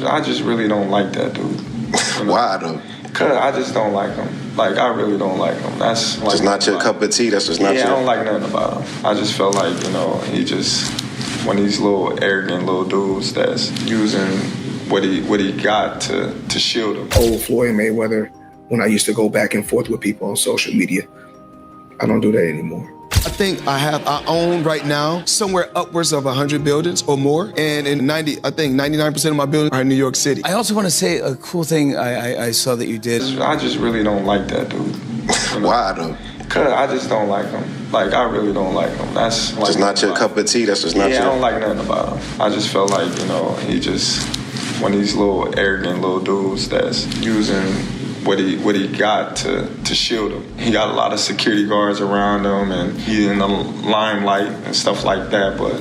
I just really don't like that dude. You know? Why though? Cause I just don't like him. Like, I really don't like him. That's like, just not your cup of tea. That's just not your. Yeah, I don't like nothing about him. I just feel like, you know, he just one of these little arrogant little dudes that's using what he got to shield him. Old Floyd Mayweather, when I used to go back and forth with people on social media, I don't do that anymore. I own right now somewhere upwards of 100 buildings or more, and in 99% of my buildings are in New York City. I also want to say a cool thing I saw that you did. I just really don't like that dude. You know? Why though? Cause I just don't like him. Like, I really don't like him. That's like, just not your cup of tea. That's just not your. Yeah, I don't like nothing about him. I just feel like, you know, he just one of these little arrogant little dudes that's using what he got to shield him. He got a lot of security guards around him, and he's in the limelight and stuff like that. But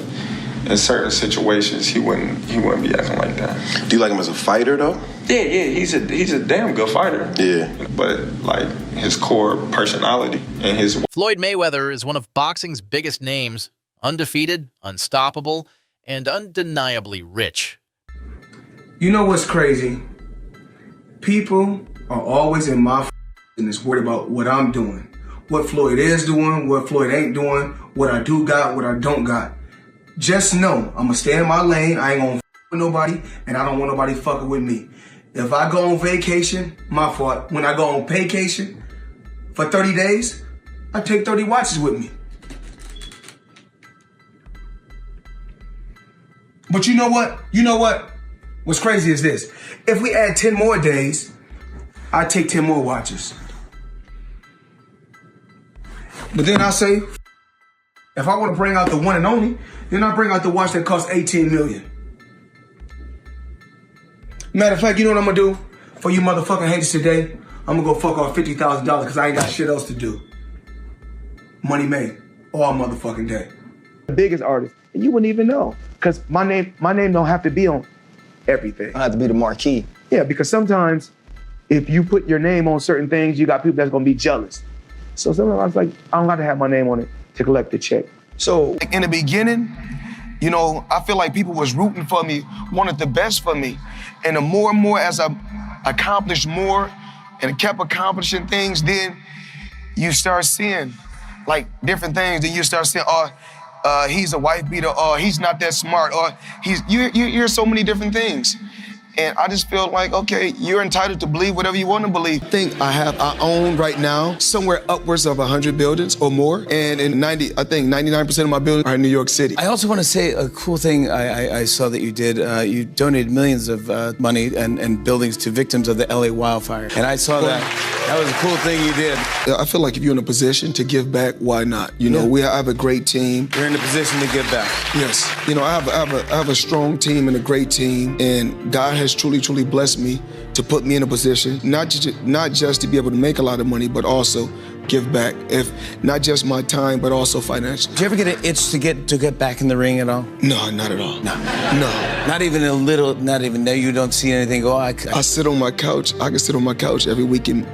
in certain situations, he wouldn't be acting like that. Do you like him as a fighter though? Yeah, he's a damn good fighter. Yeah, but like his core personality and his. Floyd Mayweather is one of boxing's biggest names, undefeated, unstoppable, and undeniably rich. You know what's crazy? People are always in my business worried about what I'm doing, what Floyd is doing, what Floyd ain't doing, what I do got, what I don't got. Just know I'm gonna stay in my lane. I ain't gonna with nobody, and I don't want nobody fucking with me. If I go on vacation, my fault. When I go on vacation for 30 days, I take 30 watches with me. But you know what? What's crazy is this. If we add 10 more days, I take 10 more watches. But then I say, if I want to bring out the one and only, then I bring out the watch that costs $18 million. Matter of fact, you know what I'm gonna do for you motherfucking haters today? I'm gonna go fuck off $50,000 because I ain't got shit else to do. Money made all motherfucking day. The biggest artist, and you wouldn't even know, because my name don't have to be on everything. I have to be the marquee. Yeah, because sometimes if you put your name on certain things, you got people that's gonna be jealous. So sometimes I was like, I don't got to have my name on it to collect the check. So in the beginning, you know, I feel like people was rooting for me, wanted the best for me. And the more and more as I accomplished more and kept accomplishing things, then you start seeing like different things. Then you start saying, he's a wife beater, or he's not that smart, or you hear so many different things. And I just feel like, okay, you're entitled to believe whatever you want to believe. I own right now somewhere upwards of 100 buildings or more, and in 99% of my buildings are in New York City. I also want to say a cool thing I saw that you did. You donated millions of money and buildings to victims of the LA wildfire. And I saw that. That was a cool thing you did. I feel like if you're in a position to give back, why not? You know, I have a great team. You're in a position to give back. Yes. You know, I have a strong team and a great team, and God has truly blessed me to put me in a position, not just to be able to make a lot of money, but also give back, if not just my time, but also financially. Did you ever get an itch to get back in the ring at all? No, not at all. No. Not even a little, not even there, you don't see anything, I sit on my couch. I can sit on my couch every week and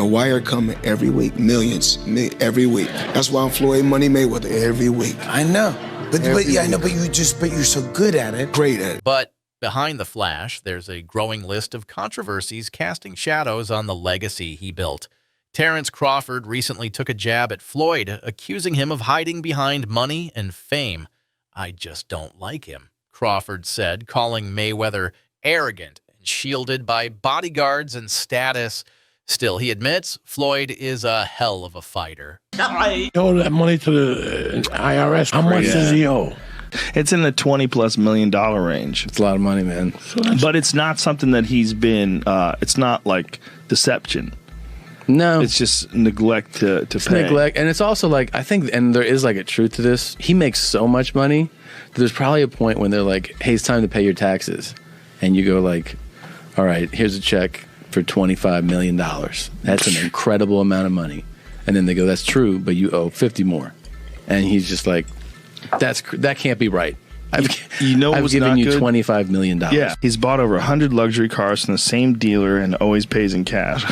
a wire coming every week, millions, every week. That's why I'm Floyd Money Mayweather every week. I know. But you're so good at it. Great at it. But behind the flash, there's a growing list of controversies casting shadows on the legacy he built. Terrence Crawford recently took a jab at Floyd, accusing him of hiding behind money and fame. "I just don't like him," Crawford said, calling Mayweather arrogant and shielded by bodyguards and status. Still, he admits Floyd is a hell of a fighter. He owed that money to the IRS. How much does he owe? It's in the $20+ million range. It's a lot of money, man. But it's not something that he's been, it's not like deception. No. It's just neglect to pay. Neglect. And it's also like, I think, and there is like a truth to this, he makes so much money, there's probably a point when they're like, hey, it's time to pay your taxes. And you go like, all right, here's a check for $25 million. That's an incredible amount of money. And then they go, that's true, but you owe 50 more. And he's just like, that can't be right. You know I've what's given not you good? $25 million. Yeah, he's bought over 100 luxury cars from the same dealer and always pays in cash.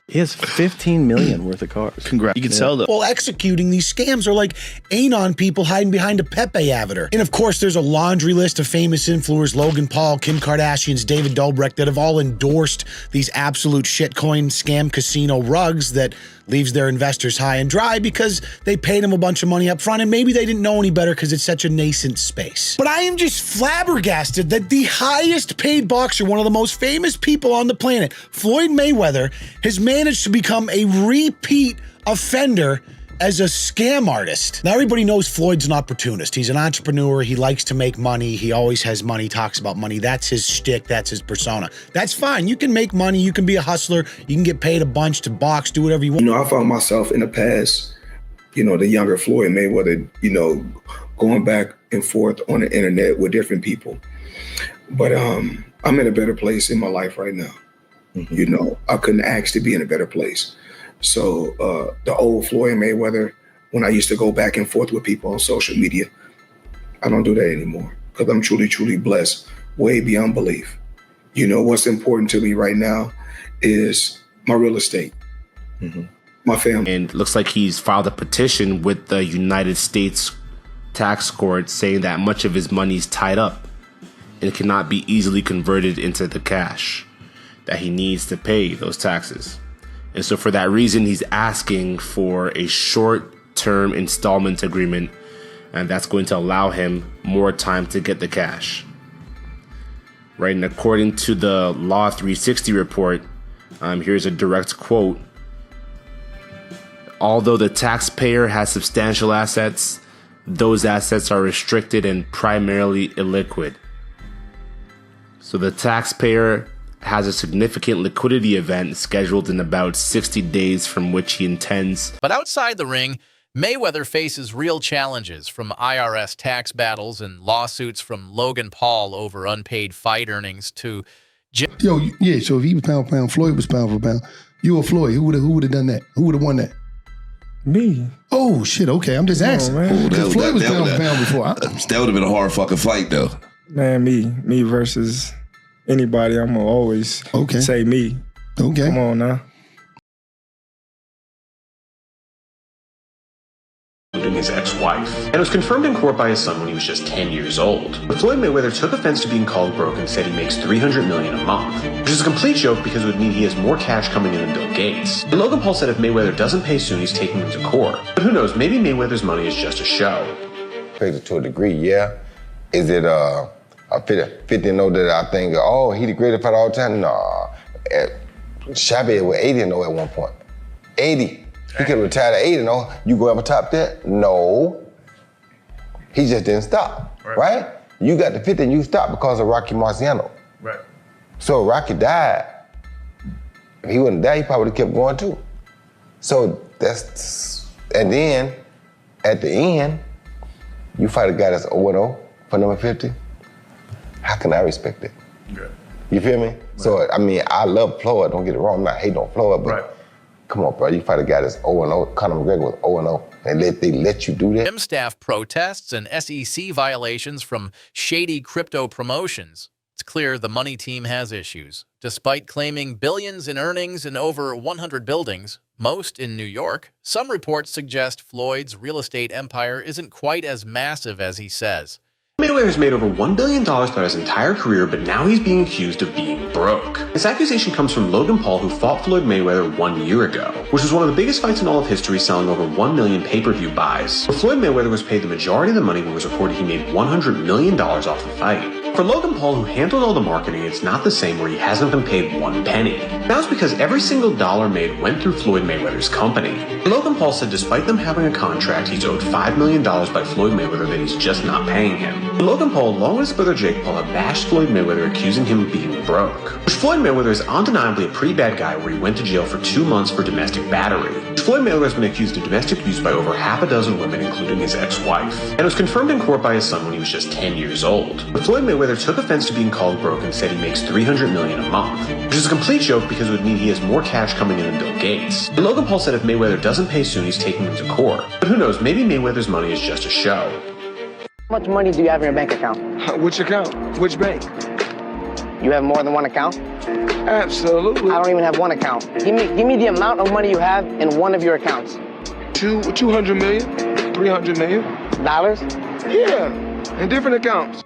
He has $15 million worth of cars. Congrats. You can sell them. Well, executing these scams are like anon people hiding behind a Pepe avatar. And of course, there's a laundry list of famous influencers, Logan Paul, Kim Kardashian's David Dobrik, that have all endorsed these absolute shitcoin scam casino rugs that leaves their investors high and dry because they paid them a bunch of money up front and maybe they didn't know any better because it's such a nascent space. But I am just flabbergasted that the highest paid boxer, one of the most famous people on the planet, Floyd Mayweather, has managed to become a repeat offender as a scam artist. Now, everybody knows Floyd's an opportunist. He's an entrepreneur. He likes to make money. He always has money, talks about money. That's his shtick. That's his persona. That's fine. You can make money. You can be a hustler. You can get paid a bunch to box, do whatever you want. You know, I found myself in the past, you know, the younger Floyd Mayweather, you know, going back and forth on the internet with different people. But I'm in a better place in my life right now. You know, I couldn't ask to be in a better place. So the old Floyd Mayweather, when I used to go back and forth with people on social media, I don't do that anymore because I'm truly, truly blessed, way beyond belief. You know, what's important to me right now is my real estate, my family. And it looks like he's filed a petition with the United States tax court saying that much of his money is tied up and cannot be easily converted into the cash that he needs to pay those taxes. And so for that reason, he's asking for a short-term installment agreement, and that's going to allow him more time to get the cash. Right, and according to the Law 360 report, here's a direct quote. Although the taxpayer has substantial assets, those assets are restricted and primarily illiquid. So the taxpayer has a significant liquidity event scheduled in about 60 days from which he intends. But outside the ring, Mayweather faces real challenges from IRS tax battles and lawsuits from Logan Paul over unpaid fight earnings to... so if he was pound for pound, Floyd was pound for pound. You or Floyd, who would have done that? Who would have won that? Me. Oh, shit, okay, I'm just asking. Because Floyd was pound for pound before. That would have been a hard fucking fight, though. Man, me versus... anybody, I'm gonna always say me. Okay. Come on now. Including his ex-wife, and it was confirmed in court by his son when he was just 10 years old. But Floyd Mayweather took offense to being called broke and said he makes $300 million a month, which is a complete joke because it would mean he has more cash coming in than Bill Gates. And Logan Paul said if Mayweather doesn't pay soon, he's taking him to court. But who knows, maybe Mayweather's money is just a show. To a degree, yeah. Is it a 50-0 that I think, oh, he the greatest fighter all the time? Nah. Shabby was 80-0 at one point. 80. He could have retired at 80-0. You go ever top that? No. He just didn't stop, right? You got to 50 and you stopped because of Rocky Marciano. Right. So Rocky died. If he wouldn't die, he probably would have kept going too. So and then at the end, you fight a guy that's 0-0 for number 50. How can I respect it? Yeah. You feel me? Right. So, I mean, I love Floyd, don't get it wrong. I'm not hating on Floyd, but come on, bro. You fight a guy that's 0-0. Conor McGregor was 0-0. And they let you do that? Gym staff protests and SEC violations from shady crypto promotions. It's clear the money team has issues. Despite claiming billions in earnings in over 100 buildings, most in New York, some reports suggest Floyd's real estate empire isn't quite as massive as he says. Mayweather's made over $1 billion throughout his entire career, but now he's being accused of being broke. This accusation comes from Logan Paul, who fought Floyd Mayweather 1 year ago, which was one of the biggest fights in all of history, selling over 1 million pay-per-view buys. But Floyd Mayweather was paid the majority of the money when it was reported he made $100 million off the fight. For Logan Paul, who handled all the marketing, it's not the same where he hasn't been paid one penny. That's because every single dollar made went through Floyd Mayweather's company. Logan Paul said despite them having a contract, he's owed $5 million by Floyd Mayweather that he's just not paying him. Logan Paul, along with his brother Jake Paul, have bashed Floyd Mayweather, accusing him of being broke. Which Floyd Mayweather is undeniably a pretty bad guy, where he went to jail for 2 months for domestic battery. Floyd Mayweather has been accused of domestic abuse by over half a dozen women, including his ex-wife. And it was confirmed in court by his son when he was just 10 years old. But Floyd Mayweather took offense to being called broke and said he makes $300 million a month, which is a complete joke because it would mean he has more cash coming in than Bill Gates. And Logan Paul said if Mayweather doesn't pay soon, he's taking him to court. But who knows, maybe Mayweather's money is just a show. How much money do you have in your bank account? Which account? Which bank? You have more than one account? Absolutely. I don't even have one account. Give me the amount of money you have in one of your accounts. 200 million, 300 million. Dollars? Yeah, in different accounts.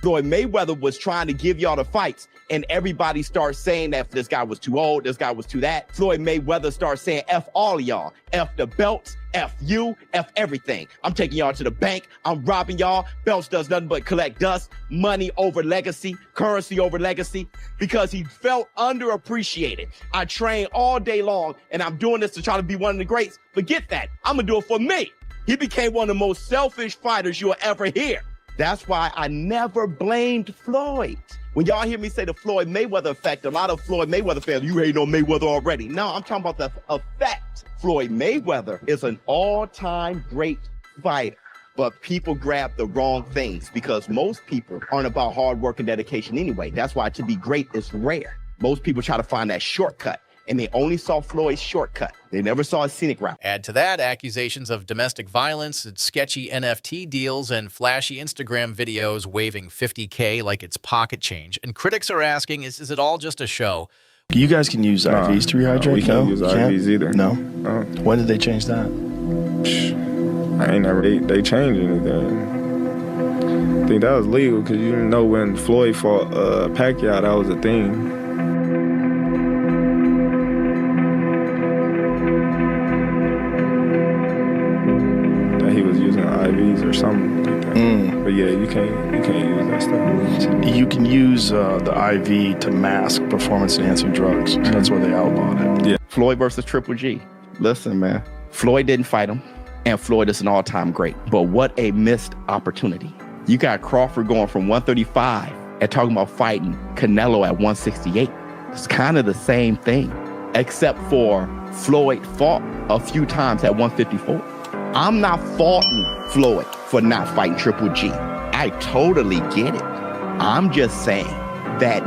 Floyd Mayweather was trying to give y'all the fights, and everybody starts saying that this guy was too old, this guy was too that. Floyd Mayweather starts saying, F all of y'all. F the belts, F you, F everything. I'm taking y'all to the bank. I'm robbing y'all. Belts does nothing but collect dust, money over legacy, currency over legacy, because he felt underappreciated. I train all day long, and I'm doing this to try to be one of the greats. Forget that. I'm going to do it for me. He became one of the most selfish fighters you'll ever hear. That's why I never blamed Floyd. When y'all hear me say the Floyd Mayweather effect, a lot of Floyd Mayweather fans, you hate on Mayweather already. No, I'm talking about the effect. Floyd Mayweather is an all-time great fighter, but people grab the wrong things because most people aren't about hard work and dedication anyway. That's why to be great is rare. Most people try to find that shortcut, and they only saw Floyd's shortcut. They never saw a scenic route. Add to that accusations of domestic violence, sketchy NFT deals, and flashy Instagram videos waving $50K like it's pocket change. And critics are asking, is it all just a show? You guys can use IVs to rehydrate? We can't use IVs either. No? When did they change that? I ain't never, they changed anything. I think that was legal because you know when Floyd fought Pacquiao, that was a thing. He was using IVs or something like that. But yeah, you can't use that stuff. You can use the IV to mask performance-enhancing drugs. So that's why they outlawed it. Yeah. Floyd versus Triple G. Listen, man. Floyd didn't fight him, and Floyd is an all-time great. But what a missed opportunity. You got Crawford going from 135 and talking about fighting Canelo at 168. It's kind of the same thing, except for Floyd fought a few times at 154. I'm not faulting Floyd for not fighting Triple G. I totally get it. I'm just saying that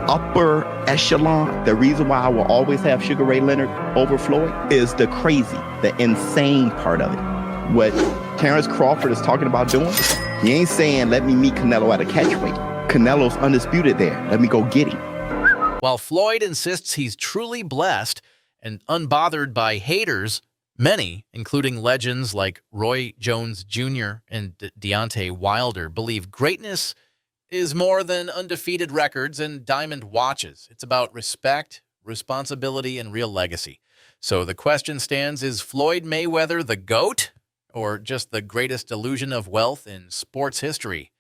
upper echelon, the reason why I will always have Sugar Ray Leonard over Floyd is the crazy, the insane part of it. What Terrence Crawford is talking about doing, he ain't saying, let me meet Canelo at a catchweight. Canelo's undisputed there. Let me go get him. While Floyd insists he's truly blessed and unbothered by haters, many, including legends like Roy Jones Jr. and Deontay Wilder, believe greatness is more than undefeated records and diamond watches. It's about respect, responsibility, and real legacy. So the question stands, is Floyd Mayweather the GOAT or just the greatest illusion of wealth in sports history?